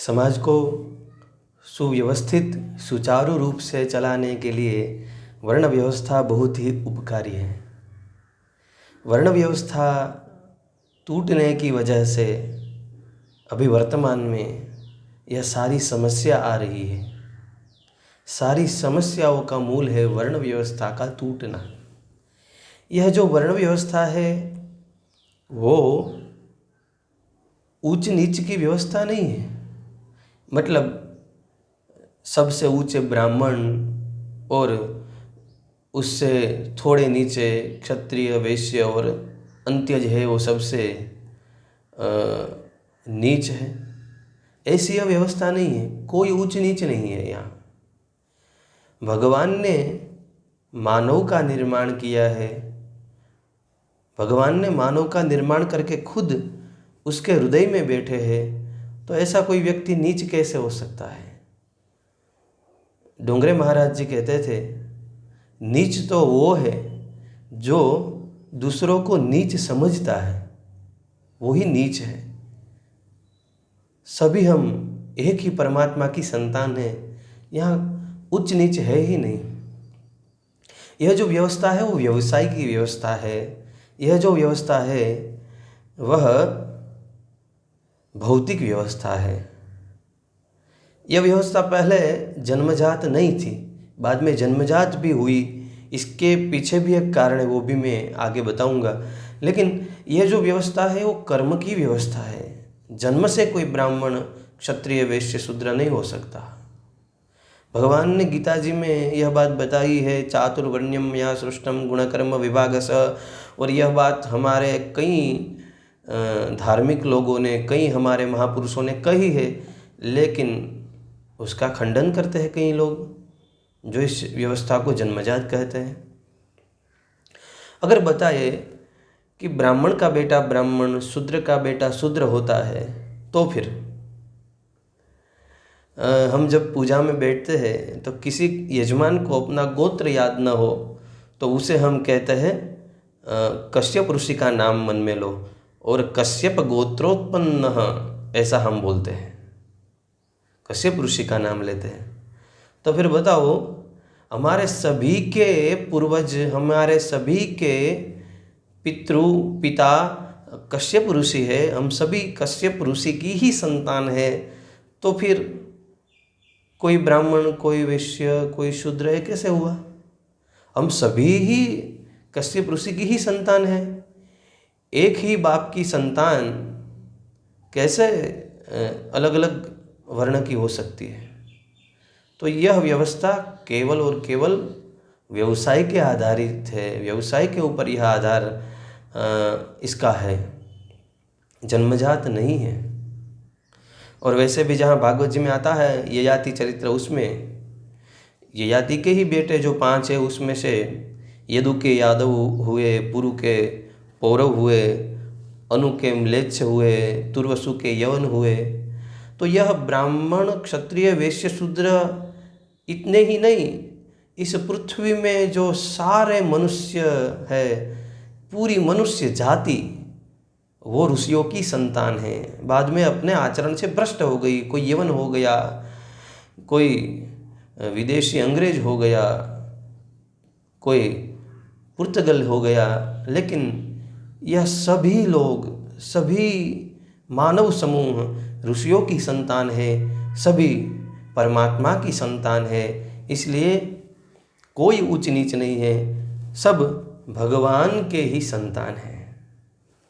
समाज को सुव्यवस्थित सुचारू रूप से चलाने के लिए वर्ण व्यवस्था बहुत ही उपकारी है। वर्ण व्यवस्था टूटने की वजह से अभी वर्तमान में यह सारी समस्या आ रही है। सारी समस्याओं का मूल है वर्ण व्यवस्था का टूटना। यह जो वर्ण व्यवस्था है वो ऊंच नीच की व्यवस्था नहीं है। मतलब सबसे ऊंचे ब्राह्मण और उससे थोड़े नीचे क्षत्रिय वैश्य और अंत्यज है वो सबसे नीच है, ऐसी यह व्यवस्था नहीं है। कोई ऊंच नीच नहीं है। यहाँ भगवान ने मानव का निर्माण किया है। भगवान ने मानव का निर्माण करके खुद उसके हृदय में बैठे हैं, तो ऐसा कोई व्यक्ति नीच कैसे हो सकता है। डोंगरे महाराज जी कहते थे, नीच तो वो है जो दूसरों को नीच समझता है, वही नीच है। सभी हम एक ही परमात्मा की संतान हैं। यहाँ उच्च नीच है ही नहीं। यह जो व्यवस्था है वो व्यवसाय की व्यवस्था है। यह जो व्यवस्था है वह भौतिक व्यवस्था है। यह व्यवस्था पहले जन्मजात नहीं थी, बाद में जन्मजात भी हुई। इसके पीछे भी एक कारण है, वो भी मैं आगे बताऊंगा। लेकिन यह जो व्यवस्था है वो कर्म की व्यवस्था है। जन्म से कोई ब्राह्मण क्षत्रिय वैश्य शूद्र नहीं हो सकता। भगवान ने गीता जी में यह बात बताई है, चातुर्वर्ण्यम या सृष्टम गुणकर्म विभागस। और यह बात हमारे कई धार्मिक लोगों ने, कई हमारे महापुरुषों ने कही है, लेकिन उसका खंडन करते हैं कई लोग जो इस व्यवस्था को जन्मजात कहते हैं। अगर बताए कि ब्राह्मण का बेटा ब्राह्मण, शूद्र का बेटा शूद्र होता है, तो फिर हम जब पूजा में बैठते हैं तो किसी यजमान को अपना गोत्र याद न हो तो उसे हम कहते हैं कश्यप ऋषि का नाम मन में लो और कश्यप गोत्रोत्पन्न, ऐसा हम बोलते हैं। कश्यप ऋषि का नाम लेते हैं। तो फिर बताओ, हमारे सभी के पूर्वज, हमारे सभी के पिता कश्यप ऋषि है। हम सभी कश्यप ऋषि की ही संतान है। तो फिर कोई ब्राह्मण, कोई वैश्य, कोई शूद्र है कैसे हुआ? हम सभी ही कश्यप ऋषि की ही संतान है। एक ही बाप की संतान कैसे अलग अलग वर्ण की हो सकती है? तो यह व्यवस्था केवल और केवल व्यवसाय के आधारित है। व्यवसाय के ऊपर यह आधार इसका है, जन्मजात नहीं है। और वैसे भी जहाँ भागवत जी में आता है ययाति चरित्र, उसमें ययाति के ही बेटे जो 5 है उसमें से यदु के यादव हुए, पुरु के पौरव हुए, अनु के म्लेच्छ हुए, तुर्वसु के यवन हुए। तो यह ब्राह्मण, क्षत्रिय, वैश्य, शूद्र इतने ही नहीं, इस पृथ्वी में जो सारे मनुष्य है, पूरी मनुष्य जाति, वो ऋषियों की संतान है। बाद में अपने आचरण से भ्रष्ट हो गई। कोई यवन हो गया, कोई विदेशी अंग्रेज हो गया, कोई पुर्तगाल हो गया, लेकिन यह सभी लोग, सभी मानव समूह ऋषियों की संतान है, सभी परमात्मा की संतान है। इसलिए कोई ऊंच नीच नहीं है, सब भगवान के ही संतान है।